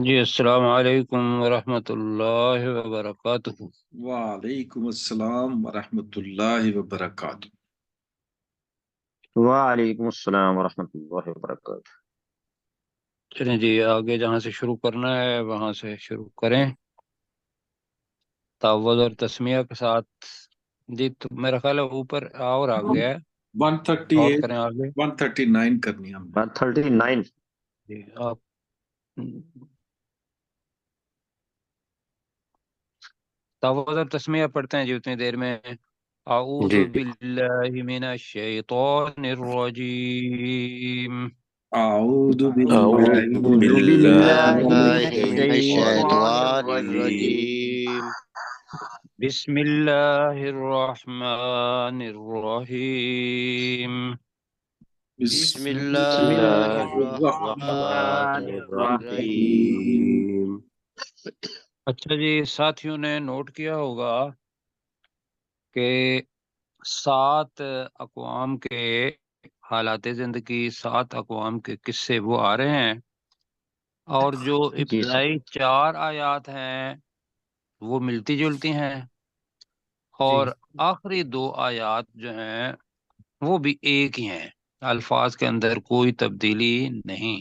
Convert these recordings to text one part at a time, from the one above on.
جی السلام علیکم ورحمۃ اللہ وبرکاتہ۔ وعلیکم السلام ورحمۃ اللہ وبرکاتہ۔ وعلیکم السلام ورحمۃ اللہ وبرکاتہ۔ چلیں جی، آگے جہاں سے شروع کرنا ہے وہاں سے شروع کریں، تعوذ اور تسمیہ کے ساتھ۔ جی تو میرا خیال ہے اوپر اور آ گیا ہے، اور 138 کریں آگے۔ 139 کرنی ہم نے۔ 139 جی آپ تعوذ اور تسمیہ پڑھتے ہیں جی اتنی دیر میں۔ اعوذ جی باللہ من الشیطان الرجیم، اعوذ اعوذ باللہ باللہ من بالله من الشیطان الشيطان الرجیم۔ الرجيم. بسم اللہ الرحمن الرحیم۔ بسم بسم بسم الله اللہ الرحمن الرحمن الرحيم. الرحیم۔ اچھا جی، ساتھیوں نے نوٹ کیا ہوگا کہ 7 اقوام کے حالات زندگی، 7 اقوام کے قصے وہ آ رہے ہیں، اور جو جی سر، ابتدائی 4 آیات ہیں وہ ملتی جلتی ہیں، اور آخری 2 آیات جو ہیں وہ بھی ایک ہی ہیں، الفاظ کے اندر کوئی تبدیلی نہیں۔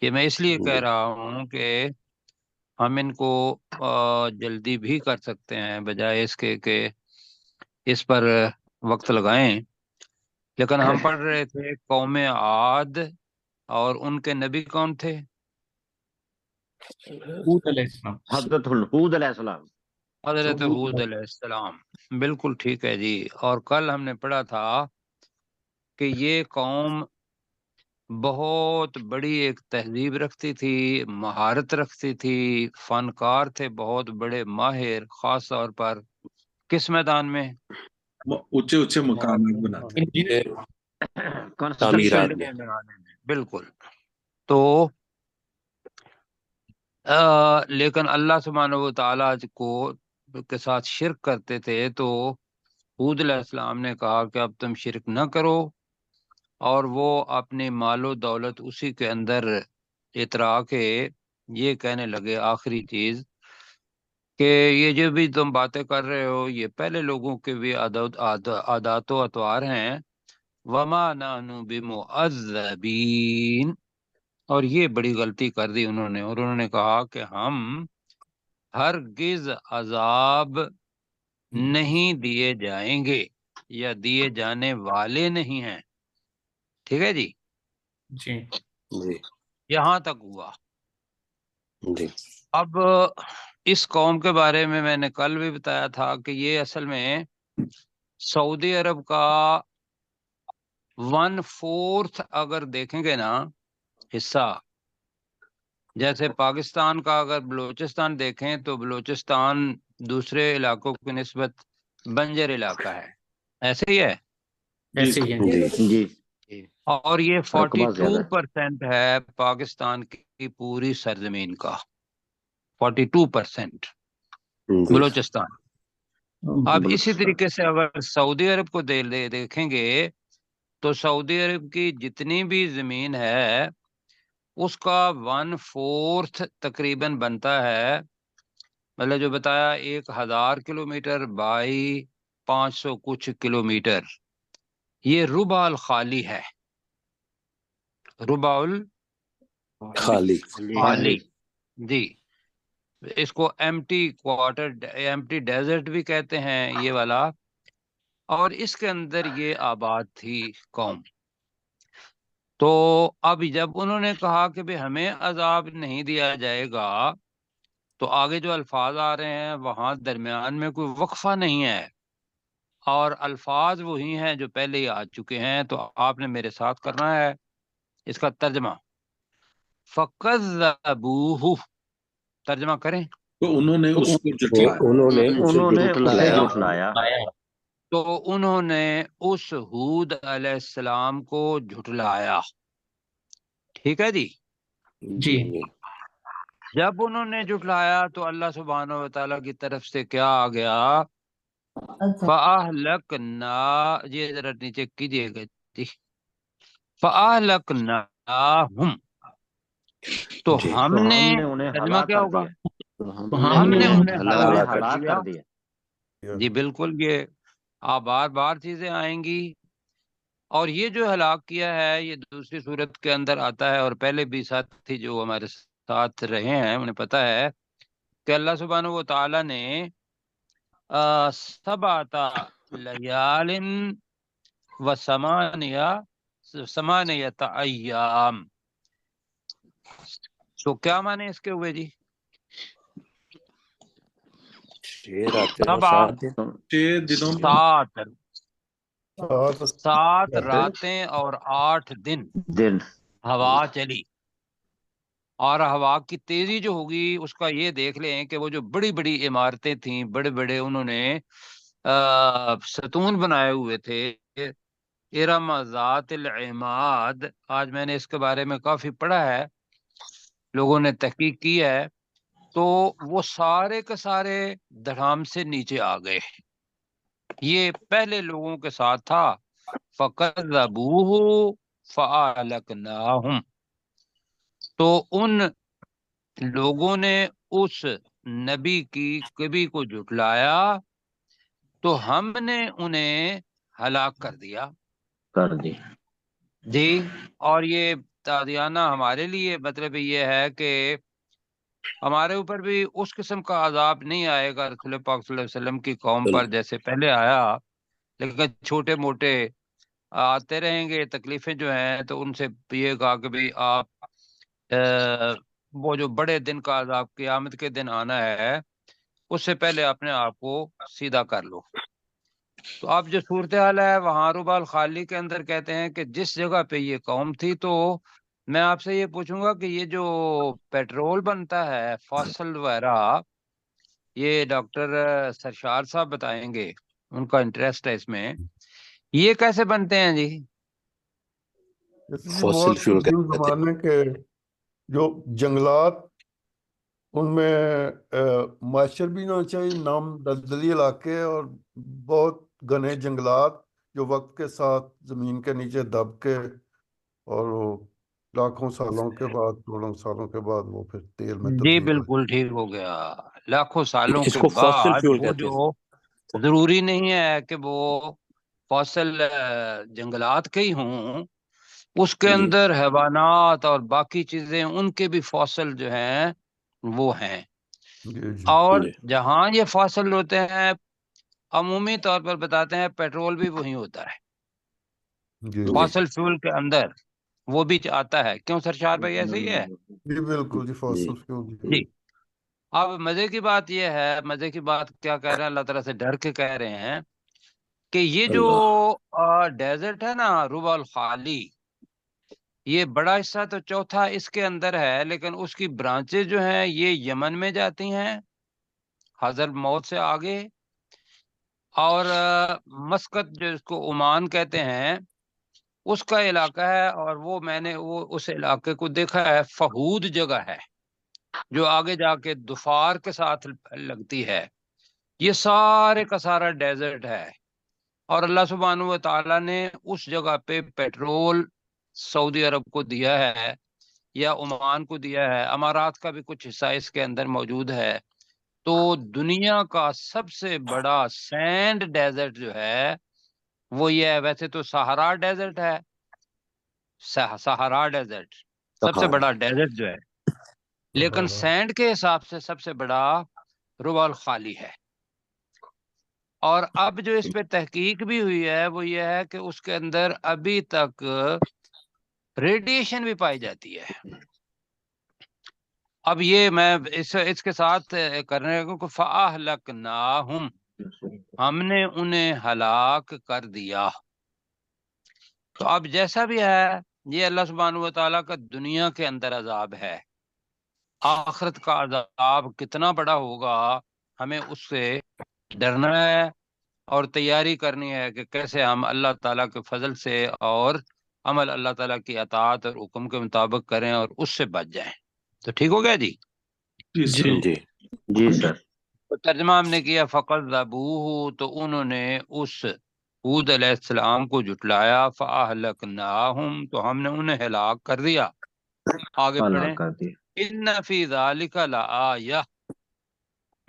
یہ میں اس لیے کہہ رہا ہوں کہ ہم ان کو جلدی بھی کر سکتے ہیں بجائے اس کے کہ اس پر وقت لگائیں، لیکن ہم پڑھ رہے تھے قوم عاد، اور ان کے نبی کون تھے؟ حضرت ہود علیہ السلام۔ حضرت ہود علیہ السلام، بالکل ٹھیک ہے جی۔ اور کل ہم نے پڑھا تھا کہ یہ قوم بہت بڑی ایک تہذیب رکھتی تھی، مہارت رکھتی تھی، فنکار تھے، بہت بڑے ماہر، خاص طور پر کس میدان میں؟ اونچے اونچے مکانات بناتے ہیں۔ کنسٹرکشن بلڈنگیں بنانے میں، بالکل۔ تو لیکن اللہ سبحانہ و تعالیٰ کو کے ساتھ شرک کرتے تھے، تو ہود علیہ السلام نے کہا کہ اب تم شرک نہ کرو، اور وہ اپنی مال و دولت اسی کے اندر اترا کے یہ کہنے لگے آخری چیز کہ یہ جو بھی تم باتیں کر رہے ہو یہ پہلے لوگوں کے بھی عادات و اطوار ہیں، وما نحن بمعذبین، اور یہ بڑی غلطی کر دی انہوں نے، اور انہوں نے کہا کہ ہم ہرگز عذاب نہیں دیے جائیں گے یا دیے جانے والے نہیں ہیں۔ ٹھیک ہے جی، جی جی یہاں تک ہوا۔ جی اب اس قوم کے بارے میں نے کل بھی بتایا تھا کہ یہ اصل میں سعودی عرب کا 1/4 اگر دیکھیں گے نا حصہ، جیسے پاکستان کا اگر بلوچستان دیکھیں تو بلوچستان دوسرے علاقوں کی نسبت بنجر علاقہ ہے، ایسے ہی ہے، ایسے ہی ہے۔ جی جی، اور یہ رقبہ زیادہ 42% ہے پاکستان کی پوری سرزمین کا، 42% جی بلوچستان۔ اب اسی بلوچستان۔ طریقے سے اگر سعودی عرب کو دیکھیں گے تو سعودی عرب کی جتنی بھی زمین ہے اس کا 1/4 تقریباً بنتا ہے، مطلب جو بتایا 1000 کلومیٹر بائی 500 کچھ کلومیٹر، یہ ربع الخالی ہے، ربع خالی الخالی جی۔ اس کو ایمٹی ڈیزرٹ بھی کہتے ہیں یہ والا، اور اس کے اندر یہ آباد تھی قوم۔ تو اب جب انہوں نے کہا کہ بھی ہمیں عذاب نہیں دیا جائے گا، تو آگے جو الفاظ آ رہے ہیں وہاں درمیان میں کوئی وقفہ نہیں ہے، اور الفاظ وہی ہیں جو پہلے ہی آ چکے ہیں، تو آپ نے میرے ساتھ کرنا ہے اس کا ترجمہ۔ فَكَذَّبُوهُ، ترجمہ کریں۔ تو انہوں نے اس کو جھٹلایا۔ انہوں نے اسے جھٹلایا، تو انہوں نے اس ہود علیہ السلام کو جھٹلایا، ٹھیک ہے جی۔ جی جب انہوں نے جھٹلایا تو اللہ سبحانہ و تعالیٰ کی طرف سے کیا آ گیا؟ فَأَهْلَكْنَا، یہ ذرا نیچے کیجئے گا جی، فَأَهْلَكْنَاهُمْ، تو جی ہم تو نے ہم نے انہیں ترجمہ ہلاک کیا کر ہوگا؟ دیا، تو تو ہم نے ہم انہیں انہیں ہلاک کر ہلاک دیا۔ کر دیا۔ جی بالکل، یہ آپ بار بار چیزیں آئیں گی، اور یہ جو ہلاک کیا ہے یہ دوسری صورت کے اندر آتا ہے، اور پہلے بھی ساتھی جو ہمارے ساتھ رہے ہیں انہیں پتا ہے کہ اللہ سبحانہ و تعالی نے سبعۃ لیال و ثمانیۃ ایام، تو کیا معنی اس کے ہوئے جی؟ 6 راتیں اور سبع 7 دن۔ 6 دنوں میں سات راتیں اور 8 دن دن ہوا چلی، اور ہوا کی تیزی جو ہوگی اس کا یہ دیکھ لیں کہ وہ جو بڑی بڑی عمارتیں تھیں، بڑے بڑے انہوں نے ستون بنائے ہوئے تھے، ارم ذات العماد، آج میں نے اس کے بارے میں کافی پڑھا ہے، لوگوں نے تحقیق کی ہے، تو وہ سارے کے سارے دھڑام سے نیچے آ گئے۔ یہ پہلے لوگوں کے ساتھ تھا، فَكَذَّبُوهُ فَأَهْلَكْنَاهُمْ، تو ان لوگوں نے اس نبی کی کبھی کو جھٹلایا تو ہم نے انہیں ہلاک کر دیا۔ کر دی۔ جی، اور یہ تادیانہ ہمارے لیے مطلب یہ ہے کہ ہمارے اوپر بھی اس قسم کا عذاب نہیں آئے گا رسول پاک صلی اللہ علیہ وسلم کی قوم پر جیسے پہلے آیا، لیکن چھوٹے موٹے آتے رہیں گے تکلیفیں جو ہیں، تو ان سے یہ کہا کہ بھی آپ وہ جو بڑے دن کا عذاب قیامت کے دن آنا ہے اس سے پہلے اپنے آپ کو سیدھا کر لو۔ تو اب جو صورتحال ہے وہاں رب الخالی کے اندر کہتے ہیں کہ جس جگہ پہ یہ قوم تھی، تو میں آپ سے یہ پوچھوں گا کہ یہ جو پیٹرول بنتا ہے فاصل وغیرہ، یہ ڈاکٹر سرشار صاحب بتائیں گے، ان کا انٹرسٹ ہے اس میں، یہ کیسے بنتے ہیں جی؟ جیسے فوسل بہت فیول قدیم زمانے کے جو جنگلات، ان میں معاشر بھی نہ چاہیے، نام دلدلی علاقے اور بہت گھنے جنگلات جو وقت کے ساتھ زمین کے نیچے دب کے، اور وہ لاکھوں سالوں کے بعد، کروڑوں سالوں کے بعد وہ پھر تیل میں جی تبدیل ہو بالکل ٹھیک ہو گیا، لاکھوں سالوں اس کے کو فوسل بعد فیول وہ کہتے جو ضروری نہیں ہے کہ وہ فوسل جنگلات کے ہی ہوں، اس کے ہیں جی۔ اندر حیوانات اور باقی چیزیں ان کے بھی فوسل جو ہیں وہ ہیں، جی جی اور جی جہاں یہ فوسل ہوتے ہیں عمومی طور پر بتاتے ہیں پیٹرول بھی وہی ہوتا ہے، جی جی فوسل فیول کے اندر وہ بھی آتا ہے، کیوں سرشار بھائی ایسے ہی ہے؟ جی بالکل جی، جی فاسل فیول جی، اب مزے کی بات یہ ہے، مزے کی بات کیا کہہ رہے ہیں، اللہ تعالیٰ سے ڈر کے کہہ رہے ہیں کہ یہ جو اللہ ڈیزرٹ ہے نا ربع الخالی، یہ بڑا حصہ تو چوتھا اس کے اندر ہے، لیکن اس کی برانچیں جو ہیں یہ یمن میں جاتی ہیں حضر موت سے آگے، اور مسقط جو اس کو عمان کہتے ہیں اس کا علاقہ ہے، اور وہ میں نے وہ اس علاقے کو دیکھا ہے، فہود جگہ ہے جو آگے جا کے دفار کے ساتھ لگتی ہے، یہ سارے کا سارا ڈیزرٹ ہے، اور اللہ سبحانہ و تعالیٰ نے اس جگہ پہ پیٹرول سعودی عرب کو دیا ہے یا عمان کو دیا ہے، امارات کا بھی کچھ حصہ اس کے اندر موجود ہے، تو دنیا کا سب سے بڑا سینڈ ڈیزرٹ جو ہے وہ یہ ہے، ویسے تو سہارا ڈیزرٹ ہے، سہارا ڈیزرٹ سب سے بڑا ڈیزرٹ جو ہے، لیکن سینڈ کے حساب سے سب سے بڑا ربع الخالی ہے، اور اب جو اس پہ تحقیق بھی ہوئی ہے وہ یہ ہے کہ اس کے اندر ابھی تک ریڈیشن بھی پائی جاتی ہے۔ اب یہ میں اس کے ساتھ کرنے کو فَأَهْلَكْنَاهُمْ، ہم نے انہیں ہلاک کر دیا۔ تو اب جیسا بھی ہے یہ اللہ سبحانہ و تعالیٰ کا دنیا کے اندر عذاب ہے، آخرت کا عذاب کتنا بڑا ہوگا ہمیں اس سے ڈرنا ہے اور تیاری کرنی ہے کہ کیسے ہم اللہ تعالیٰ کے فضل سے اور عمل اللہ تعالیٰ کی اطاعت اور حکم کے مطابق کریں اور اس سے بچ جائیں۔ تو ٹھیک ہو گیا جی؟ جی جی جی سر۔ تو ترجمہ ہم نے کیا فَقَذَّبُوهُ، تو انہوں نے اس ہود علیہ السلام کو جھٹلایا، فَأَهْلَكْنَاهُمْ، تو ہم نے انہیں ہلاک کر دیا۔ آگے اللہ پڑھیں. کر دی. ان فی ذالک لآیہ.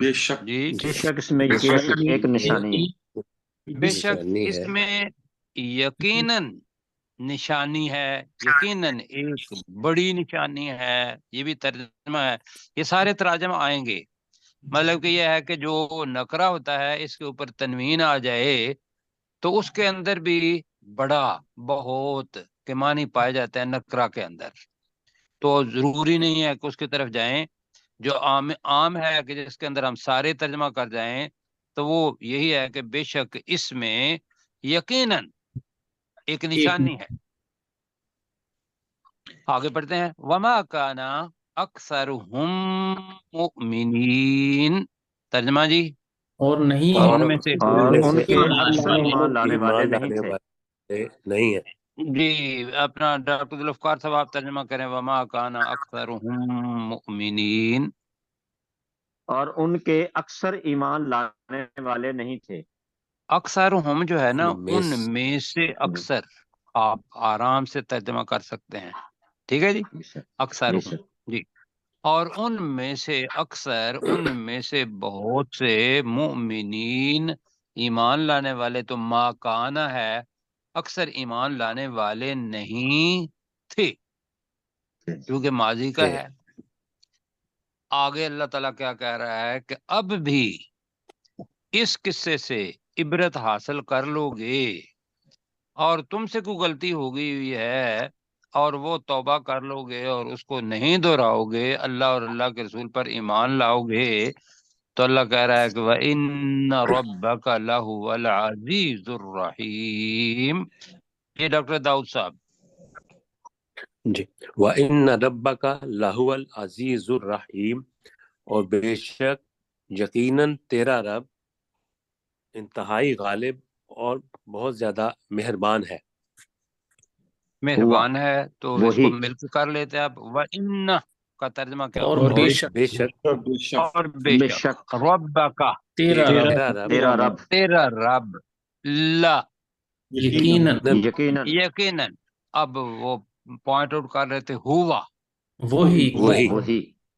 بے شک جی بے شک اس میں یقیناً ایک نشانی ہے. بے شک اس میں یقیناً نشانی ہے، یقیناً ایک بڑی نشانی ہے. یہ بھی ترجمہ ہے، یہ سارے تراجم آئیں گے. مطلب کہ یہ ہے کہ جو نکرہ ہوتا ہے اس کے اوپر تنوین آ جائے تو اس کے اندر بھی بڑا بہت کے معنی پائے جاتے ہیں نکرہ کے اندر. تو ضروری نہیں ہے کہ اس کی طرف جائیں. جو عام ہے کہ جس کے اندر ہم سارے ترجمہ کر جائیں تو وہ یہی ہے کہ بے شک اس میں یقیناً ایک نشانی ہے. آگے پڑھتے ہیں. وما کانا اکثرهم مؤمنین. ترجمہ جی. اور نہیں اور ہے ان میں سے اور ان کے اکثر ایمان لانے والے نہیں تھے. نہیں ہے. جی اپنا ڈاکٹر ذوالفقار صاحب آپ ترجمہ کریں. وما کانا اکثرهم مؤمنین. اور ان کے اکثر ایمان لانے والے نہیں تھے. اکثر ہم جو ہے نا میں ان میں سے اکثر آپ آرام سے ترجمہ کر سکتے ہیں. ٹھیک ہے جی. بے شک. اکثر بے ہم. شک. جی. اور ان میں سے اکثر ان میں سے بہت سے مؤمنین ایمان لانے والے. تو ما کانا ہے اکثر ایمان لانے والے نہیں تھے کیونکہ ماضی کا ہے. آگے اللہ تعالیٰ کیا کہہ رہا ہے کہ اب بھی اس قصے سے عبرت حاصل کر لو گے اور تم سے کوئی غلطی ہو گئی ہوئی ہے اور وہ توبہ کر لو گے اور اس کو نہیں دہراؤ گے، اللہ اور اللہ کے رسول پر ایمان لاؤ گے، تو اللہ کہہ رہا ہے کہ وَإِنَّ رَبَّكَ لَهُوَ الْعَزِيزُ الرَّحِيمُ. یہ ڈاکٹر داؤد صاحب. جی. وَإِنَّ رَبَّكَ لَهُوَ الْعَزِيزُ الرَّحِيمُ. اور بے شک یقیناً تیرا رب انتہائی غالب اور بہت زیادہ مہربان ہے. مہربان ہے تو اس وہی. کو مل کے کر لیتے ہیں آپ. وَإِنَّ کا ترجمہ کیا اور ہوگا؟ بے شک بے شک بے شک اور بے بے شک شک ربک تیرا رب تیرا رب تیرا رب تیرا رب لا یقیناً یقیناً یقیناً. اب وہ پوائنٹ آؤٹ کر رہے تھے ہوا. وہی وہی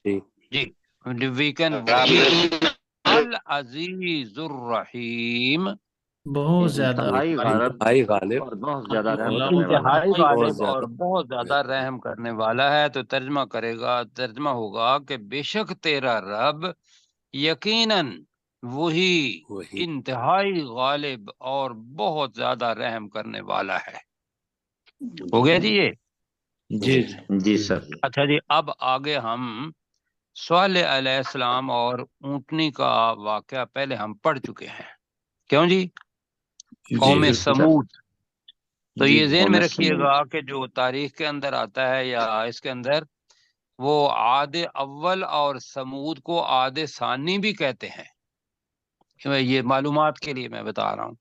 جی وی کین ریپیٹ. العزیز الرحیم. بہت زیادہ انتہائی غالب انتہائی غالب اور بہت زیادہ رحم اور کرنے والا. انتہائی بہت غالب زیادہ اور بہت زیادہ رحم کرنے والا ہے. تو ترجمہ ہوگا کہ بے شک تیرا رب یقیناً وہی انتہائی غالب اور بہت زیادہ رحم کرنے والا ہے. ہو گیا جی یہ. جی جی سر. اچھا جی اب آگے ہم صالح علیہ السلام اور اونٹنی کا واقعہ پہلے ہم پڑھ چکے ہیں. کیوں جی؟ قوم سمود. تو یہ ذہن میں رکھیے گا کہ جو تاریخ کے اندر آتا ہے یا اس کے اندر وہ عاد اول اور سمود کو عاد ثانی بھی کہتے ہیں. یہ معلومات کے لیے میں بتا رہا ہوں.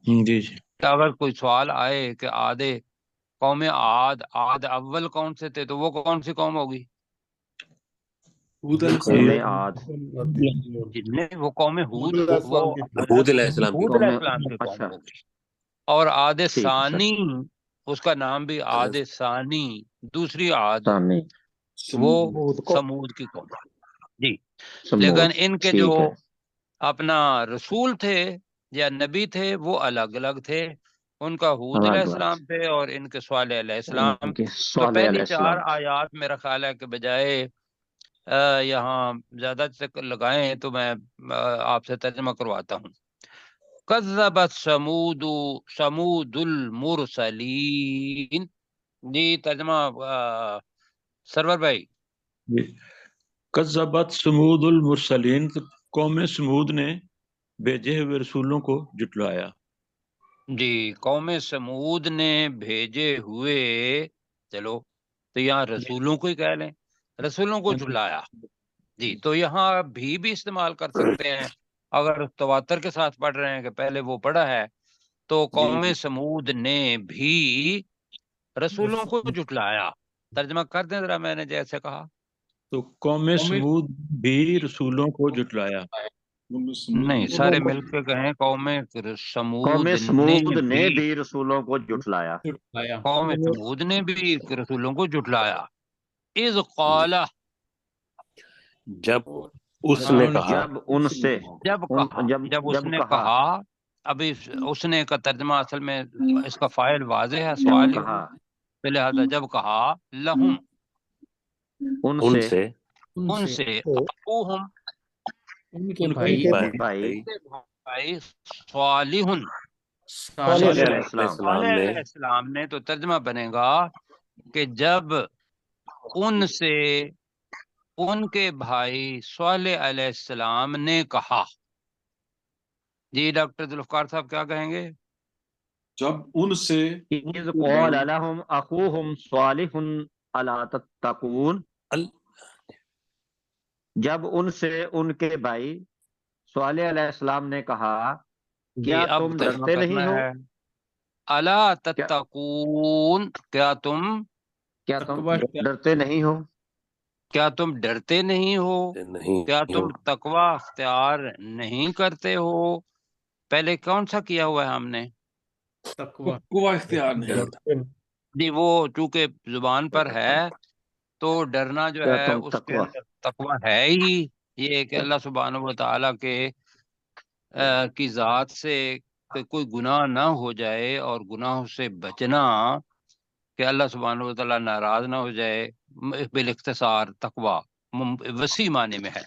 جی جی. کہ اگر کوئی سوال آئے کہ قوم عاد اول کون سے تھے تو وہ کون سی قوم ہوگی؟ قوم عاد جتنے وہ قوم ہود علیہ وہ السلام کی حود علیہ السلام کی ہود علیہ السلام کی قوم اچھا ہوگی. اور عاد ٹھیک ہے سر. ثانی اس کا نام بھی عاد ثانی دوسری عاد ثانی وہ سمود کی قوم. جی سمود. لیکن ان کے جو ٹھیک ہے. اپنا رسول تھے یا نبی تھے وہ الگ الگ تھے. ان کا ہود علیہ الگ السلام تھے اور ان کے صالح علیہ السلام. ان کے تو صالح علیہ پہلی 4 السلام. آیات میرا خیال ہے کہ بجائے یہاں زیادہ چکر لگائیں تو میں آپ سے ترجمہ کرواتا ہوں. کذبت سمود المرسلین. جی ترجمہ سرور بھائی. کذبت سمود المرسلین. قوم سمود نے بھیجے ہوئے رسولوں کو جھٹلایا. جی قوم سمود نے بھیجے ہوئے. چلو تو یہاں رسولوں کو ہی کہہ لیں رسولوں کو جھٹلایا. جی تو یہاں بھی استعمال کر سکتے ہیں اگر تواتر کے ساتھ پڑھ رہے ہیں کہ پہلے وہ پڑھا ہے تو قوم سمود نے بھی رسولوں کو جھٹلایا. ترجمہ کر دیں ذرا میں نے جیسے کہا. تو قوم سمود بھی رسولوں کو جھٹلایا. نہیں سارے مل کے کہیں قوم قوم سمود سمود نے نے بھی رسولوں کو جھٹلایا. قوم سمود نے بھی رسولوں کو جھٹلایا. اذ قال، جب اس نے کہا، جب ان سے جب کہا، جب اس نے کہا. ابھی اس نے کا ترجمہ اصل میں اس کا فاعل واضح ہے، سوال ہی کہا لہذا جب کہا لہم، ان ان سے ان سے اخوہم، ان کے ان بھائی کے بھائی بھائی صالح، صالح صالح علیہ السلام صالح علیہ السلام نے، تو ترجمہ بنے گا کہ جب ان سے ان کے بھائی صالح علیہ السلام نے کہا. جی ڈاکٹر ذوالفقار صاحب کیا کہیں گے؟ جب ان سے اذ قال لهم اخوهم صالح الا تتقون، جب ان سے ان کے بھائی صالح علیہ السلام نے کہا کیا اب تم ترجمہ ڈرتے کرنا نہیں ہو، ہے. الا تتقون، کیا تم تقوی ڈرتے نہیں ہو، کیا تم ڈرتے نہیں ہو، نہیں کیا تم تقوی اختیار نہیں کرتے ہو. پہلے کون سا کیا ہوا ہے ہم نے؟ تقوی تقوی اختیار نہیں. جی وہ چونکہ زبان پر ہے تو ڈرنا جو کیا ہے تم اس کے تقوی اندر تقوی ہے ہی. یہ کہ اللہ سبحانہ و تعالیٰ کے کی ذات سے کہ کوئی گناہ نہ ہو جائے اور گناہوں سے بچنا، کہ اللہ سبحانہ و تعالیٰ ناراض نہ ہو جائے، بالاختصار تقوی وسیع معنی میں ہے.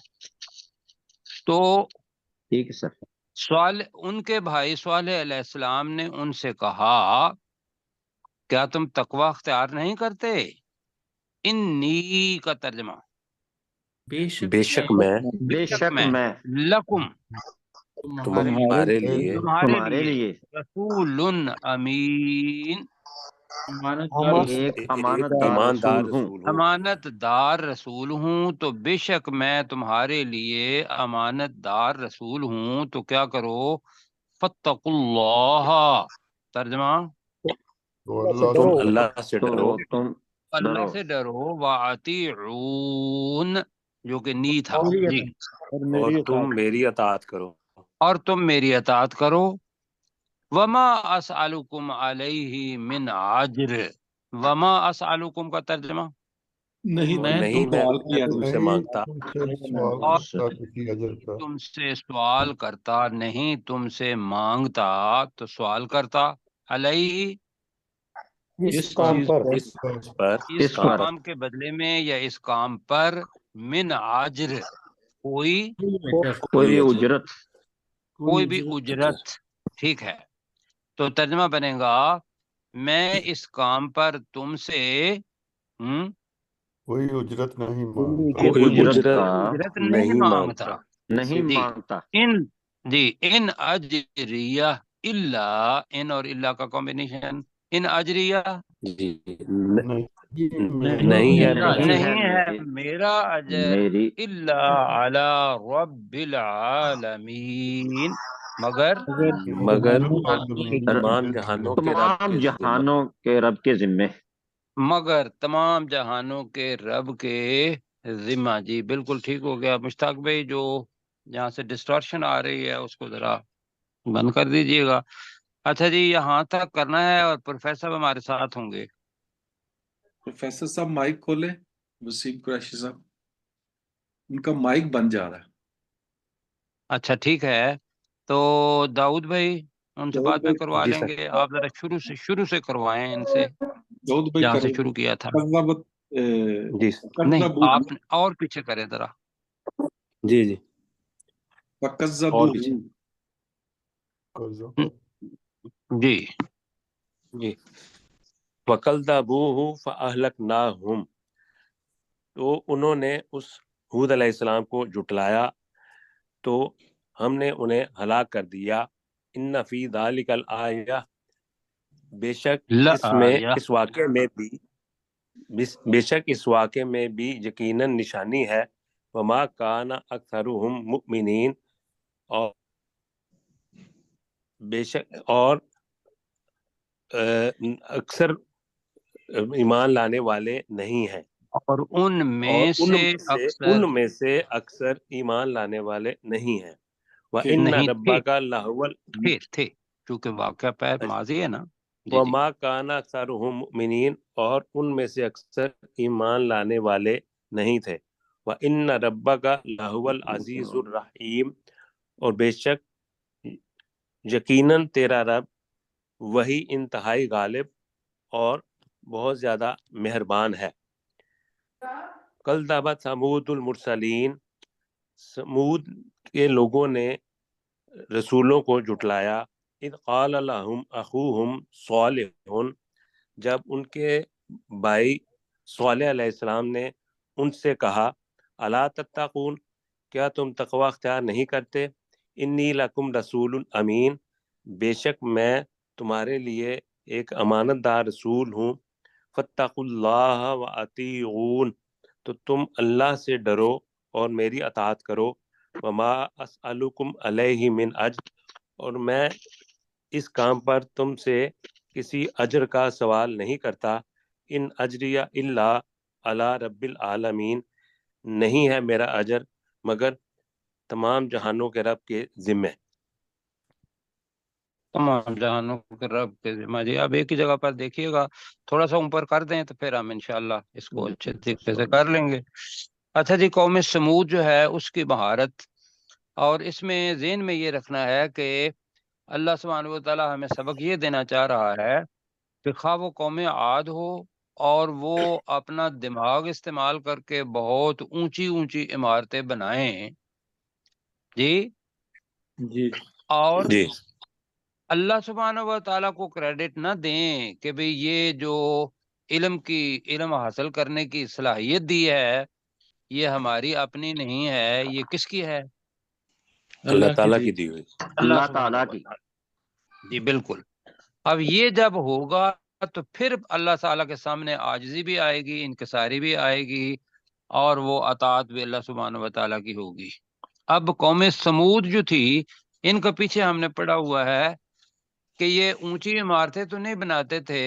تو ٹھیک ہے سر. ان کے بھائی صالح علیہ السلام نے ان سے کہا کیا تم تقوی اختیار نہیں کرتے. انی کا ترجمہ بے شک میں بے شک میں لکم تمہارے لیے تمہارے لیے رسول امین، ایک ایک امانت دار ایماندار رسول ہوں. رسول ہوں. امانت دار رسول ہوں. تو بے شک میں تمہارے لیے امانت دار رسول ہوں، تو کیا کرو، فاتقوا اللہ. ترجمہ تو اللہ سے تو ڈرو، تم اللہ ڈرو سے ڈرو. واطیعون جو کہ نی تھا. جی اور تم میری اطاعت کرو. اور تم میری اطاعت کرو. وما اسألکم علیہ من اجر. وما اسألکم کا ترجمہ نہیں نہیں میں سوال کیا تم سے مانگتا، تم سے سوال اور کرتا کسی اجر کا. تم سے سوال کرتا نہیں، تم سے مانگتا تو سوال کرتا. علیہ اس چیز پر اس پر اس اس پر کام کے بدلے میں یا اس کام پر، من اجر کوئی کوئی اجر. اجرت کوئی بھی اجرت. ٹھیک ہے، تو ترجمہ بنے گا میں اس کام پر تم سے کوئی اجرت نہیں مانگتا. کوئی اجرت کا اجرت نہیں مانگتا. نہیں جی مانگتا. ان اجریہ الا، ان اور الا کا کمبینیشن، ان اجریہ جی نہیں ہے نہیں ہے میرا اجر میری الا علی رب العالمین، مگر تمام جہانوں کے رب تمام کے ذمہ. جہانوں کے رب کے ذمے. مگر تمام جہانوں کے رب کے ذمہ. جی بالکل ٹھیک ہو گیا. مشتاق بھائی جو جہاں سے ڈسٹورشن آ رہی ہے اس کو ذرا بند کر دیجئے گا. اچھا جی یہاں تک کرنا ہے اور پروفیسر ہمارے ساتھ ہوں گے. پروفیسر صاحب مائک کھولے. وسیم قریشی صاحب ان کا مائک بند جا رہا ہے. اچھا ٹھیک ہے، تو داؤد بھائی ان سے بعد میں کروا جی لیں سر. گے. آپ ذرا شروع سے کروائیں ان سے داؤد بھائی جہاں سے کریں. شروع کیا تھا. جی سر. نہیں آپ اور پیچھے کریں ذرا. جی فَكَذَّبُوهُ جی جی وَكَذَّبُوهُ فَأَهْلَكْنَاهُمْ، تو انہوں نے اس ہود علیہ السلام کو جھٹلایا تو ہم نے انہیں ہلاک کر دیا. ان فی ذالک الآیہ، بے شک اس میں اس واقعے میں بھی بے شک اس واقعے میں بھی یقیناً نشانی ہے. وما کان اکثرهم مؤمنین، اور بے شک اور اکثر ایمان لانے والے نہیں ہیں، اور ان اور میں ان میں سے اکثر ایمان لانے والے نہیں ہیں. وَإِنَّ نہیں رَبَّكَ لَهُوَ تھے چونکہ واقعہ پہ ماضی ہے نا. جی وما کان اکثرهم مؤمنین، اور ان میں سے اکثر ایمان لانے والے نہیں تھے۔ وان ربک لہو العزیز الرحیم، اور بے شک یقیناً تیرا رب وہی انتہائی غالب اور بہت زیادہ مہربان ہے۔ کذبت ثمود المرسلین، سمود کے لوگوں نے رسولوں کو جھٹلایا۔ اذ قال لهم اخوهم صالح، جب ان کے بھائی صالح علیہ السلام نے ان سے کہا، الا تتقون، کیا تم تقوی اختیار نہیں کرتے؟ انی لکم رسول امین، بے شک میں تمہارے لیے ایک امانت دار رسول ہوں۔ فاتقوا اللہ واطیعون، تو تم اللہ سے ڈرو اور میری اطاعت کرو۔ وما اسألکم علیہ من اجر، اور میں اس کام پر تم سے کسی اجر کا سوال نہیں کرتا۔ ان اجریہ الا علی رب العالمین، نہیں ہے میرا اجر مگر تمام جہانوں کے رب کے ذمہ۔ تمام جہانوں کے رب کے ذمہ۔ جی اب ایک ہی جگہ پر دیکھیے گا، تھوڑا سا اوپر کر دیں تو پھر ہم انشاءاللہ اس کو اچھے طریقے سے کر لیں گے۔ اچھا جی، قوم سمود جو ہے اس کی مہارت، اور اس میں ذہن میں یہ رکھنا ہے کہ اللہ سبحانہ و تعالیٰ ہمیں سبق یہ دینا چاہ رہا ہے کہ خواہ وہ قوم عاد ہو اور وہ اپنا دماغ استعمال کر کے بہت اونچی اونچی عمارتیں بنائیں جی، جی اور جی اللہ سبحانہ و تعالیٰ کو کریڈٹ نہ دیں کہ بھئی یہ جو علم حاصل کرنے کی صلاحیت دی ہے یہ ہماری اپنی نہیں ہے، یہ کس کی ہے؟ اللہ تعالیٰ کی دی ہوئی۔ اللہ سبحانہ تعالیٰ و کی۔ تعالیٰ۔ جی بالکل۔ اب یہ جب ہوگا تو پھر اللہ تعالیٰ کے سامنے عاجزی بھی آئے گی، انکساری بھی آئے گی، اور وہ اطاعت بھی اللہ سبحانہ و تعالیٰ کی ہوگی۔ اب قوم سمود جو تھی، ان کے پیچھے ہم نے پڑھا ہوا ہے کہ یہ اونچی عمارتیں تو نہیں بناتے تھے،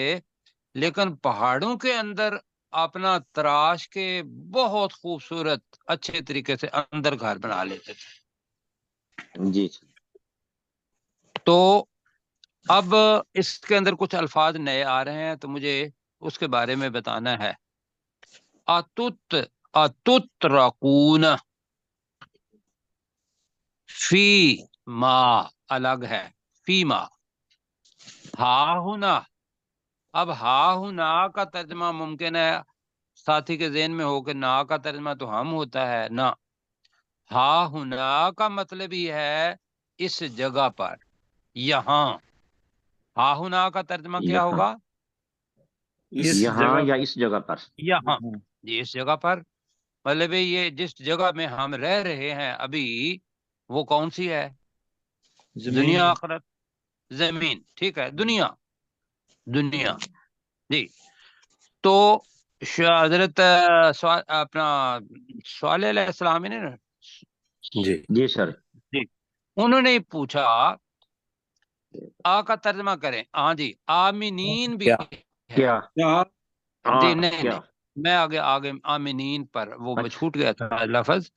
لیکن پہاڑوں کے اندر اپنا تراش کے بہت خوبصورت اچھے طریقے سے اندر گھر بنا لیتے تھے۔ جی تو اب اس کے اندر کچھ الفاظ نئے آ رہے ہیں تو مجھے اس کے بارے میں بتانا ہے۔ اتترکون، فی ما الگ ہے، فی ما، ہا ہونا۔ اب ہا ہونا کا ترجمہ ممکن ہے ساتھی کے ذہن میں ہو کہ نا کا ترجمہ تو ہم ہوتا ہے، نہ، ہا ہونا کا مطلب ہی ہے اس جگہ پر، یہاں۔ ہا ہونا کا ترجمہ کیا یہاں، ہوگا؟ اس یہاں جگہ یا پر، اس جگہ پر۔ یہاں، جی اس جگہ پر، مطلب یہ جس جگہ میں ہم رہ رہے ہیں ابھی وہ کون سی ہے؟ زمین دنیا آخرت، زمین، ٹھیک ہے، دنیا جی۔ تو حضرت اپنا صالح علیہ السلام نے نا، جی جی سر۔ جی انہوں نے پوچھا، آ کا ترجمہ کریں، ہاں جی، آمینین بھی کیا ہے۔ کیا؟ کیا جی ہاں نہیں کیا؟ نہیں، میں آگے آمینین پر وہ اچھا، چھوٹ گیا تھا لفظ۔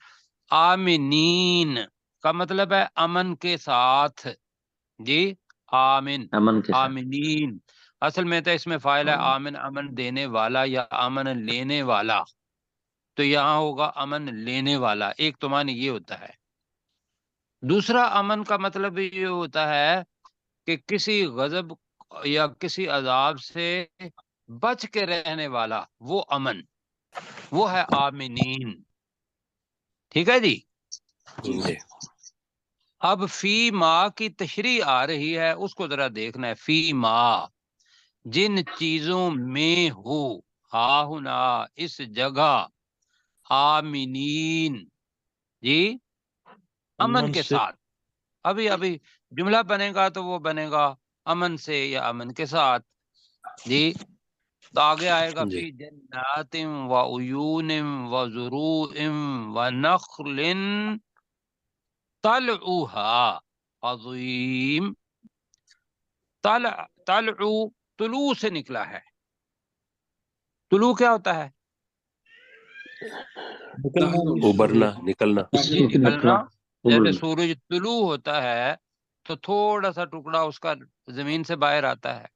آمینین کا مطلب ہے امن کے ساتھ، جی آمن، امن کے ساتھ۔ آمینین اصل میں تو اس میں فاعل ہے آمن، امن دینے والا یا امن لینے والا، تو یہاں ہوگا امن لینے والا، ایک تو معنی یہ ہوتا ہے۔ دوسرا امن کا مطلب یہ ہوتا ہے کہ کسی غضب یا کسی عذاب سے بچ کے رہنے والا، وہ امن، وہ ہے آمینین، ٹھیک ہے جی۔ جی اب فی ما کی تشریح آ رہی ہے، اس کو ذرا دیکھنا ہے۔ فی ما، جن چیزوں میں ہو، ہا ہونا اس جگہ، آمینین جی امن کے سے ساتھ۔ ابھی جملہ بنے گا تو وہ بنے گا امن سے یا امن کے ساتھ جی۔ تو آگے آئے گا جی فی جنات و عیون و زروع و نخل طلعها عظیم۔ طلعو طلوع سے نکلا ہے، طلوع کیا ہوتا ہے؟ ابھرنا، نکلنا۔ جی نکلنا۔ جیسے ابلنا۔ سورج طلوع ہوتا ہے تو تھوڑا سا ٹکڑا اس کا زمین سے باہر آتا ہے،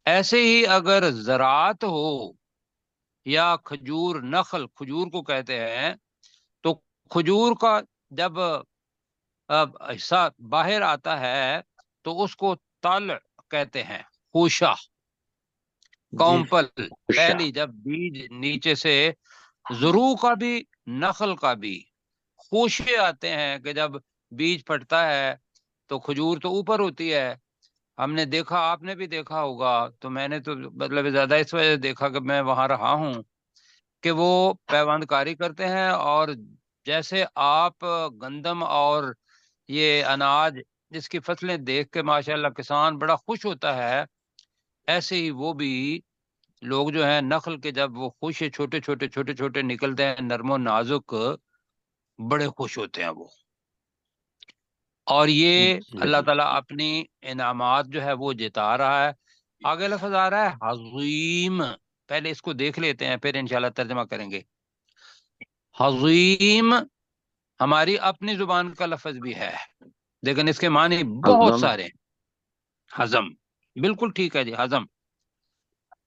ایسے ہی اگر زراعت ہو یا کھجور، نخل کھجور کو کہتے ہیں، تو کھجور کا جب حصہ باہر آتا ہے تو اس کو تل کہتے ہیں، خوشہ، کومپل، پہلی جب بیج نیچے سے، زرو کا بھی نخل کا بھی خوشے آتے ہیں کہ جب بیج پھٹتا ہے تو کھجور تو اوپر ہوتی ہے. ہم نے دیکھا، آپ نے بھی دیکھا ہوگا، تو میں نے تو مطلب زیادہ اس وجہ سے دیکھا کہ میں وہاں رہا ہوں کہ وہ پیوند کاری کرتے ہیں، اور جیسے آپ گندم اور یہ اناج جس کی فصلیں دیکھ کے ماشاءاللہ کسان بڑا خوش ہوتا ہے، ایسے ہی وہ بھی لوگ جو ہیں نخل کے جب وہ خوشے چھوٹے چھوٹے چھوٹے چھوٹے نکلتے ہیں نرم و نازک، بڑے خوش ہوتے ہیں وہ. اور یہ اللہ تعالیٰ اپنی انعامات جو ہے وہ جتا رہا ہے. آگے لفظ آ رہا ہے عظیم، پہلے اس کو دیکھ لیتے ہیں پھر انشاءاللہ ترجمہ کریں گے. عظیم ہماری اپنی زبان کا لفظ بھی ہے، لیکن اس کے معنی بہت حزم، سارے ہیں. ہضم، بالکل ٹھیک ہے جی، ہضم.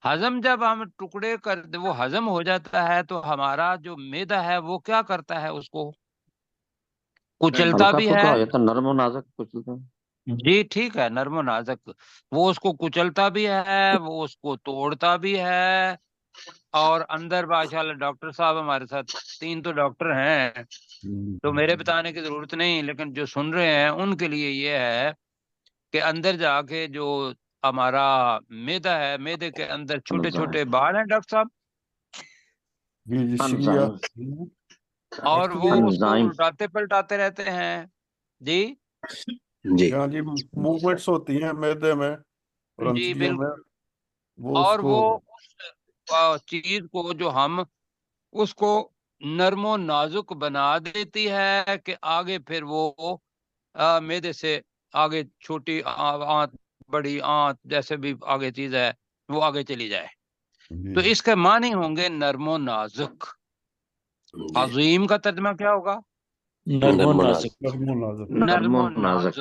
ہضم جب ہم ٹکڑے کر وہ ہضم ہو جاتا ہے تو ہمارا جو معدہ ہے وہ کیا کرتا ہے؟ اس کو کچلتا ہلکا بھی پھلکا ہے. ہو جاتا، نرم و نازک کچھ ہوتا ہے۔ جی ٹھیک ہے، نرم و نازک، وہ اس کو کچلتا بھی ہے، وہ اس کو توڑتا بھی ہے. اور اندر ماشاءاللہ ڈاکٹر صاحب ہمارے ساتھ 3 تو ڈاکٹر ہیں، تو میرے بتانے کی ضرورت نہیں، لیکن جو سن رہے ہیں ان کے لیے یہ ہے کہ اندر جا کے جو ہمارا معدہ ہے، معدے کے اندر چھوٹے چھوٹے بال ہیں ڈاکٹر صاحب، جی جی انزائم، اور وہ اس کو انزائم، الٹاتے پلٹاتے رہتے ہیں. جی جی ہاں جی، موومنٹس ہوتی ہیں معدے میں اور جی انتڑیوں میں، بالکل. وہ اس اور کو وہ اس چیز کو جو ہم اس کو نرم و نازک بنا دیتی ہے کہ آگے پھر وہ معدے سے آگے چھوٹی آنت، بڑی آنت، جیسے بھی آگے چیز ہے وہ آگے چلی جائے. تو اس کے معنی ہوں گے نرم و نازک. عظیم کا ترجمہ کیا ہوگا؟ نرم و نازک. نرم و نازک.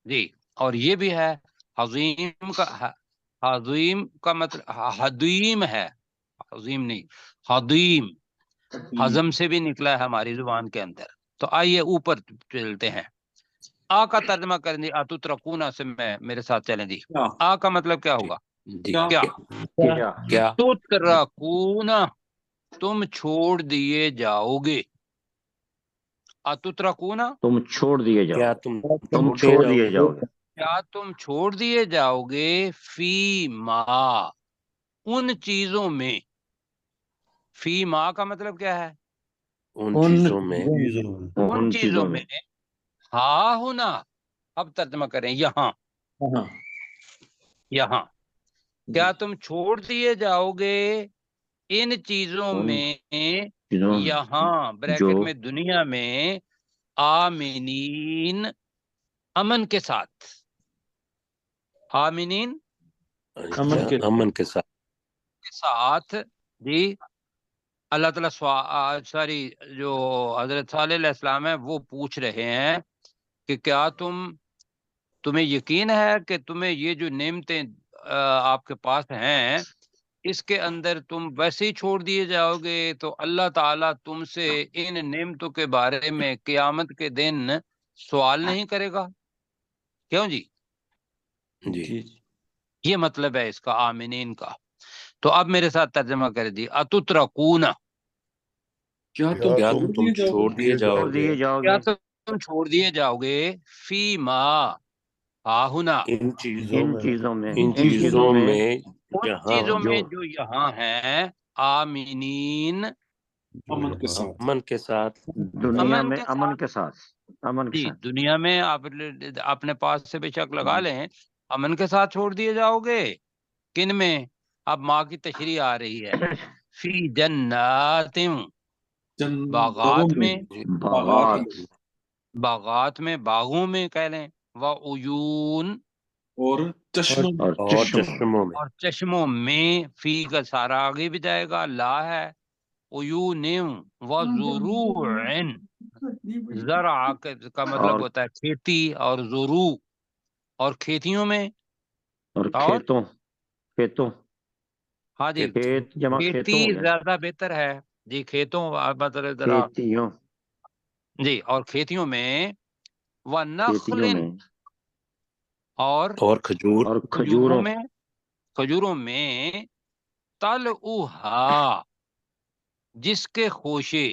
جی، اور یہ بھی ہے عظیم کا، عظیم کا مطلب حدیم ہے، عظیم نہیں، حدیم ہضم سے بھی نکلا ہے ہماری زبان کے اندر. تو آئیے اوپر چلتے ہیں. آ کا ترجمہ کریں جی، اتترکونا سے میرے ساتھ چلیں جی. آ کا مطلب کیا ہوگا؟ جی کیا؟ کیا کیا تترکونا، تم چھوڑ دیے جاؤ گے. اتترکونا، تم چھوڑ دیے جاؤ کیا گے، تم تم چھوڑ دیے جاؤ گے، کیا تم چھوڑ دیے جاؤ گے، فی ما، ان چیزوں میں. فی ما کا مطلب کیا ہے؟ ان چیزوں میں، ان چیزوں میں. ہاں ہونا، اب ترجمہ کریں یہاں. یہاں کیا تم چھوڑ دیے جاؤ گے ان چیزوں ان میں، چیزوں میں یہاں جو بریکٹ میں دنیا میں، آمینین، امن کے ساتھ. آمینین اچھا، امن کے ساتھ. کے ساتھ. جی، اللہ تعالیٰ ساری جو حضرت صالح علیہ السلام ہے وہ پوچھ رہے ہیں کہ کیا تمہیں یقین ہے کہ تمہیں یہ جو نعمتیں آپ کے پاس ہیں اس کے اندر تم ویسے ہی چھوڑ دیے جاؤ گے؟ تو اللہ تعالیٰ تم سے ان نعمتوں کے بارے میں قیامت کے دن سوال نہیں کرے گا؟ کیوں جی؟ جی یہ مطلب ہے اس کا، آمینین کا. تو اب میرے ساتھ ترجمہ کر دی. اتترکون، کیا کیا تم تم چھوڑ دیے چھوڑ جاؤ گے دیے جاؤ کیا گے تم چھوڑ دیے جاؤ گے، فی ما، ہاہنا، ان ان چیزوں میں، ان ان چیزوں چیزوں میں میں ان جہاں چیزوں جو میں جو یہاں ہیں، آمینین، امن کے ساتھ؟ امن کے ساتھ. دنیا امن میں کے امن ساتھ. کے ساتھ، امن کے جی، ساتھ، دنیا میں آپ اپنے پاس سے بے شک لگا لیں، امن کے ساتھ چھوڑ دیے جاؤ گے. کن میں؟ اب ماں کی تشریح آ رہی ہے. فی جنات، باغات میں، باغات، باغات میں، باغوں میں کہہ لیں، وعیون، اور چشم، اور اور چشم، چشموں میں. اور چشموں میں. فی کا سارا آگے بھی جائے گا، لا ہے. عیون وزروع، زرع کا مطلب اور ہوتا ہے کھیتی، اور زروع، اور کھیتیوں میں، اور اور کھیتوں، کھیتوں، ہاں جی، کھیت جمع کھیتی کھیتوں ہو گیا، زیادہ بہتر ہے جی، کھیتوں مطلب ذرا کھیتیوں، جی، اور کھیتیوں میں کھیتیوں وَنَخْلٍ، میں اور کھجور، اور کھجوروں کھجوروں، میں، کھجوروں میں طَلْعُہَا، جس کے خوشے،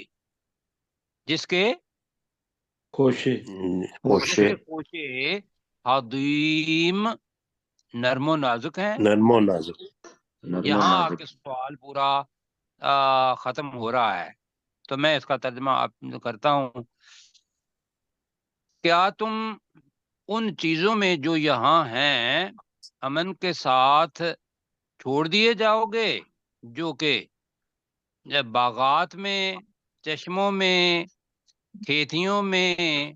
جس کے خوشے، خوشے، خوشے حدیم، نرم و نازک ہیں۔ نرم و نازک۔ نرم و یہاں آ نازک، کے سوال پورا ختم ہو رہا ہے، تو میں اس کا ترجمہ کرتا ہوں۔ کیا تم ان چیزوں میں جو یہاں ہیں امن کے ساتھ چھوڑ دیے جاؤ گے، جو کہ باغات میں، چشموں میں، کھیتیوں میں،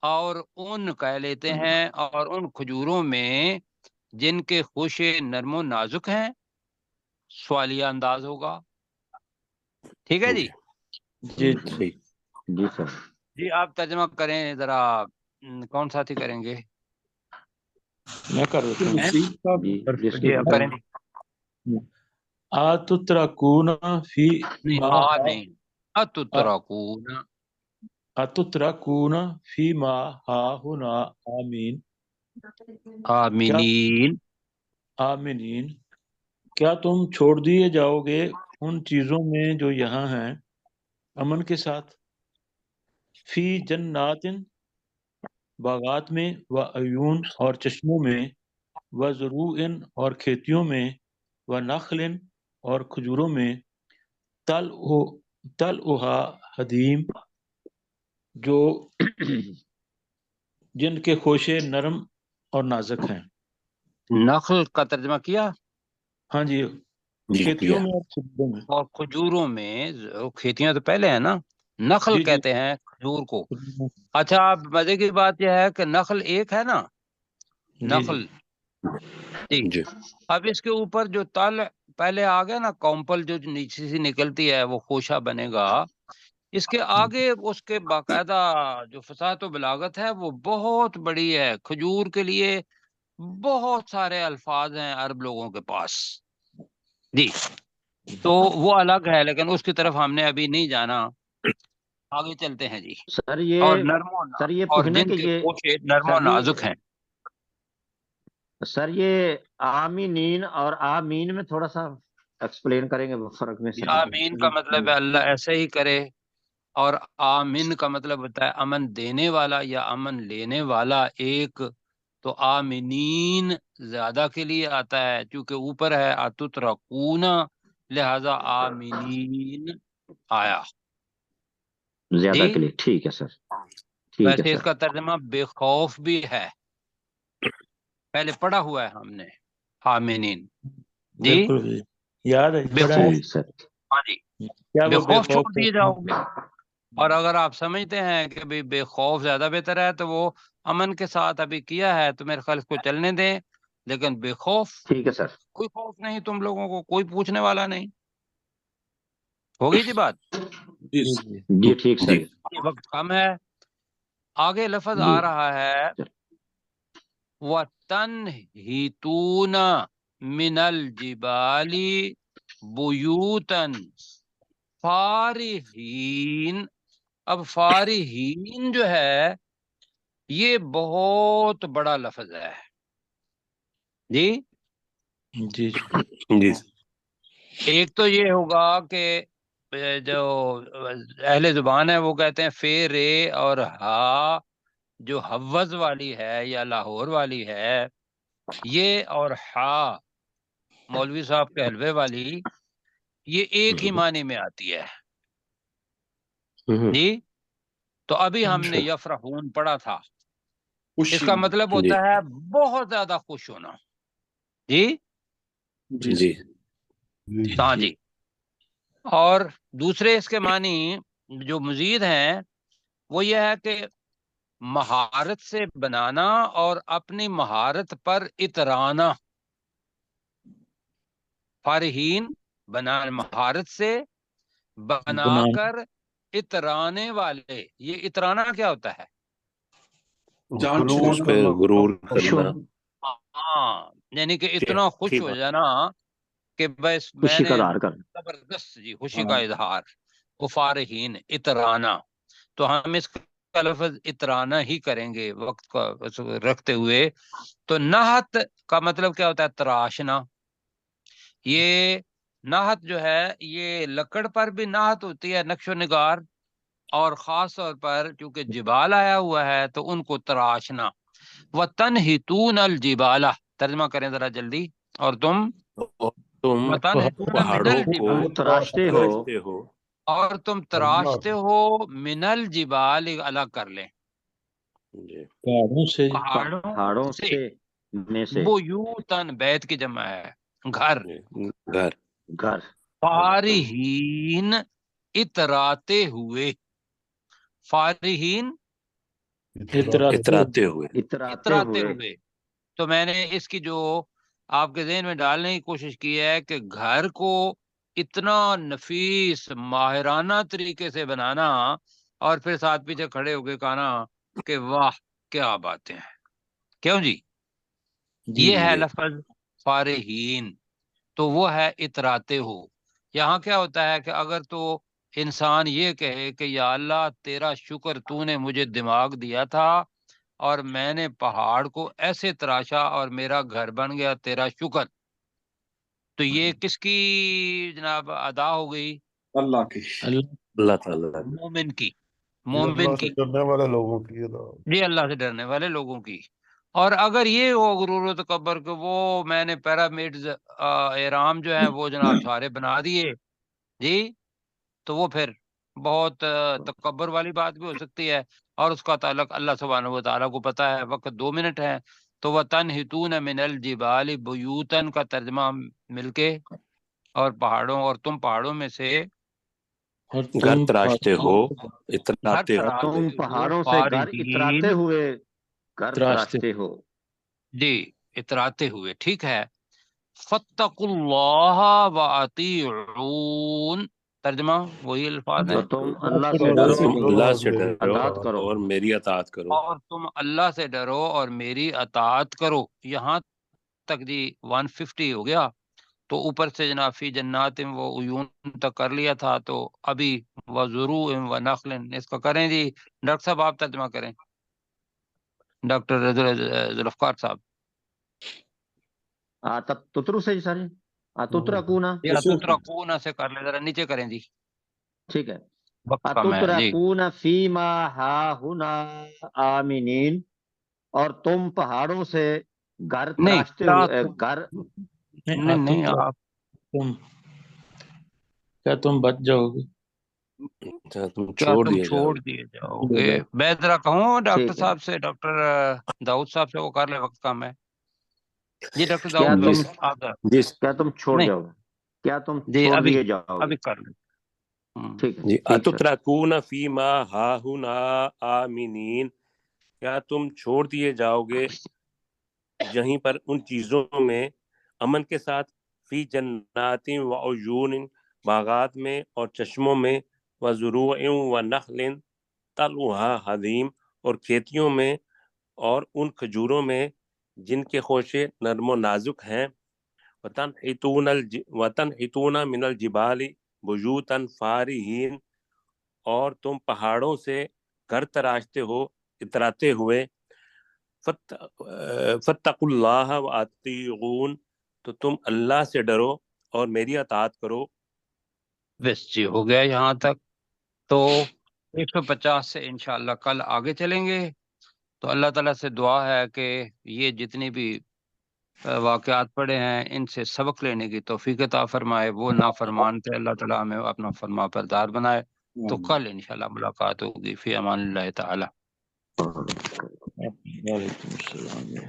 اور ان کہہ لیتے ہیں، اور ان کھجوروں میں جن کے خوشے نرم و نازک ہیں؟ سوالیہ انداز ہوگا، ٹھیک ہے جی؟ جی جی، جی سر، جی آپ ترجمہ کریں ذرا، کون ساتھی کریں گے؟ میں کر دیتا ہوں۔ وسیم صاحب، جی جس جی کی آپ کریں جی۔ اتترکون فی نہیں، ما نہیں، اتترکون، اتترکون فی ما ہاہنا آمین، کیا آمینین، آمینین، کیا تم چھوڑ دیے جاؤ گے ان چیزوں میں جو یہاں ہیں امن کے ساتھ؟ فی جنات، باغات میں، و عیون، اور چشموں میں، و زروع، اور کھیتیوں میں، و نخل، اور کھجوروں میں، طلعھا حدیم، جو جن کے خوشے نرم اور نازک ہیں۔ نخل کا ترجمہ کیا، ہاں جی، جی کھیتیوں کیا، میں اور کھجوروں میں۔ اور کھجوروں میں، کھیتیاں تو پہلے ہیں نا، نخل جی جی، کہتے ہیں کھجور کو۔ اچھا، اب مزے کی بات یہ ہے کہ نخل ایک ہے نا، جی جی، نخل، جی، جی، اب اس کے اوپر جو تل پہلے آ گیا نا، کومپل جو نیچے سے نکلتی ہے وہ خوشہ بنے گا، اس کے آگے اس کے باقاعدہ جو فصاحت و بلاغت ہے وہ بہت بڑی ہے۔ کھجور کے لیے بہت سارے الفاظ ہیں عرب لوگوں کے پاس جی، تو وہ الگ ہے، لیکن اس کی طرف ہم نے ابھی نہیں جانا، آگے چلتے ہیں جی۔ سر اور یہ نرم و سر یہ اور پوچھنا جن کہ کے یہ خوشے نرم و سر یہ نازک ہیں۔ سر یہ آمینین اور آمین میں تھوڑا سا ایکسپلین کریں گے وہ فرق میں سر؟ آمین کا مطلب ہے اللہ ایسے ہی کرے، اور آمین کا مطلب ہوتا ہے امن دینے والا یا امن لینے والا ایک، تو آمینین زیادہ کے لیے آتا ہے، چونکہ اوپر ہے اتترکون، لہذا آمینین آیا زیادہ جی۔ کے لیے، ٹھیک ہے سر، ٹھیک ہے ویسے اس سر، کا ترجمہ بے خوف بھی ہے، پہلے پڑھا ہوا ہے ہم نے، آمینین جی، بالکل بھی یاد ہے، بے پڑھا ہے۔ خوف، جی سر، ہاں جی، کیا بے وہ بے خوف چھوڑ خوف دیے جاؤ گے۔ اور اگر آپ سمجھتے ہیں کہ بھی بے خوف زیادہ بہتر ہے، تو وہ امن کے ساتھ ابھی کیا ہے، تو میرے خیال اس کو چلنے دیں، لیکن بے خوف، ٹھیک ہے سر، کوئی خوف نہیں تم لوگوں کو، کوئی پوچھنے والا نہیں، ہوگی جی بات؟ جی جی سر، جی، جی ٹھیک سر، جی، یہ وقت کم ہے، آگے لفظ جی آ رہا ہے وَتَنْحِتُونَ مِنَ الْجِبَالِ بُيُوتًا فارحین۔ اب فارحین جو ہے یہ بہت بڑا لفظ ہے جی۔ جی جی، ایک تو یہ ہوگا کہ جو اہل زبان ہے وہ کہتے ہیں فے رے اور ہا، جو حوض والی ہے یا لاہور والی ہے یہ، اور ہا مولوی صاحب کے حلوے والی، یہ ایک ہی معنی میں آتی ہے جی۔ تو ابھی ہم نے یفرحون پڑھا تھا، اس خوشی کا میں، مطلب جی، ہوتا ہے بہت زیادہ خوش ہونا جی، جی جی، سر، ہاں جی۔ اور دوسرے اس کے معنی جو مزید ہیں وہ یہ ہے کہ مہارت سے بنانا اور اپنی مہارت پر اترانا، فارحین بنا، مہارت سے بنا بنانا، کر اترانے والے۔ یہ اترانا کیا ہوتا ہے؟ جان غرور اس پہ چھوڑنا، کرنا، غرور شو کرنا، ہاں، یعنی کہ اتنا خوش ٹھیک ہو بات جانا کہ بس میں خوشی کا نے اظہار کر. زبردست جی خوشی کا اظہار. وہ فارحین اترانا، تو ہم اس کا لفظ اترانا ہی کریں گے وقت کا رکھتے ہوئے. تو نحت کا مطلب کیا ہوتا ہے؟ تراشنا. یہ نحت جو ہے یہ لکڑ پر بھی نحت ہوتی ہے، نقش و نگار، اور خاص طور پر چونکہ جبال آیا ہوا ہے تو ان کو تراشنا. وَتَنْحِتُونَ الْجِبَالَ، ترجمہ کریں ذرا جلدی. اور تم اور تم وَتَنْحِتُونَ مِنَ پہاڑوں کو الْجِبَالِ، تراشتے ہو تراشتے ہو. اور تم تراشتے ہو من الجبال، الگ کر لیں، جی پہاڑوں سے. پہاڑوں سے. سے میں سے بیوتن، بیت کی جمع ہے گھر. جی. گھر. گھر. فارحین، اتراتے ہوئے. فارحین، اتراتے ہوئے. اتراتے اتراتے ہوئے. ہوئے. تو میں نے اس کی جو آپ کے ذہن میں ڈالنے کی کوشش کی ہے کہ گھر کو اتنا نفیس ماہرانہ طریقے سے بنانا، اور پھر ساتھ پیچھے کھڑے ہو کے کہنا کہ واہ کیا باتیں ہیں. کیوں جی؟ جی یہ ہے جی لفظ فارحین، تو وہ ہے اتراتے ہو. یہاں کیا ہوتا ہے کہ اگر تو انسان یہ کہے کہ یا اللہ تیرا شکر تو نے مجھے دماغ دیا تھا اور میں نے پہاڑ کو ایسے تراشا اور میرا گھر بن گیا، تیرا شکر، تو یہ کس کی جناب ادا ہو گئی؟ اللہ کی. اللہ تعالیٰ. مومن کی. یہ اللہ مومن سے کی، ڈرنے والے لوگوں کی جی اللہ سے ڈرنے والے لوگوں کی. اور اگر یہ ہو غرور و تکبر کہ وہ میں نے پیرامڈز احرام جو ہیں وہ جناب سارے بنا دیے جی، تو وہ پھر بہت تکبر والی بات بھی ہو سکتی ہے، اور اس کا تعلق اللہ سبحانہ و تعالیٰ کو پتہ ہے. وقت 2 منٹ ہے. تو وَتَنْحِتُونَ مِنَ الْجِبَالِ بُيُوتًا کا ترجمہ مل کے، اور پہاڑوں، اور تم پہاڑوں میں سے اور گھر تم تراشتے ہو، گھر اتراتے اور ہو. تم تراشتے ہو پہاڑوں سے گھر اتراتے فارحین، ہوئے گھر تراشتے. تراشتے ہو. جی اتراتے ہوئے. ٹھیک ہے. فَاتَّقُوا اللَّهَ وَأَطِيعُونَ، ترجمہ وہی الفاظ تو ہیں. تم اللہ سے تو ڈرو، تم اللہ سے ڈرو اطاعت کرو. اور میری اطاعت کرو. اور تم اللہ سے ڈرو اور میری اطاعت کرو. یہاں تک جی 150 ہو گیا. تو اوپر سے جناب فی جنات و عیون تک کر لیا تھا، تو ابھی وزروع و نخل اس کا کریں جی. ڈاکٹر صاحب آپ ترجمہ کریں، ڈاکٹر ذوالفقار صاحب. تترو سے ساری اتترکونا. یا تترکون سے کر لیں، ذرا نیچے کریں جی، ٹھیک ہے. وقت کم ہے جی. اتترکون فیما ہاہنا آمنین، اور تم پہاڑوں سے گھر نہیں تراشتے ہوئے گھر. نہیں آپ تم کیا تم بچ جاؤ گے؟ تم کیا چھوڑ تم دیے جاؤ. چھوڑ دیے جاؤ گے؟ میں ذرا کہوں ڈاکٹر ٹھیک ہے. صاحب سے، ڈاکٹر داؤد صاحب سے وہ کر لیں، وقت کم ہے جی. ڈاکٹر کیا داؤد تم آپ جس کیا تم چھوڑ نہیں جاؤ گے؟ کیا تم جی چھوڑ ابھی دیے جاؤ گے؟ ابھی کر لیں. ٹھیک ہے. جی ٹھیک سر. اتترکون فیما ہاہنا آمنین، کیا تم چھوڑ دیے جاؤ گے یہیں پر ان چیزوں میں امن کے ساتھ، فی جنات و عیون، باغات میں اور چشموں میں، و زروع و نخل طلعها حدیم، اور کھیتیوں میں اور ان کھجوروں میں جن کے خوشے نرم و نازک ہیں. وَتَنْحِتُونَ مِنَ الْجِبَالِ بُيُوتًا فَارِحِينَ، اور تم پہاڑوں سے گھر تراشتے ہو اتراتے ہوئے. فَاتَّقُوا اللَّهَ وَأَطِيعُونَ، تو تم اللہ سے ڈرو اور میری اطاعت کرو. بس جی ہو گیا یہاں تک. تو 150 سے انشاءاللہ کل آگے چلیں گے. تو اللہ تعالیٰ سے دعا ہے کہ یہ جتنی بھی واقعات پڑے ہیں ان سے سبق لینے کی توفیق عطا فرمائے. وہ نافرمان تھے، اللہ تعالیٰ ہمیں اپنا فرما بردار بنائے. تو کل انشاءاللہ ملاقات ہوگی. فی امان اللہ تعالی. وعلیکم السلام.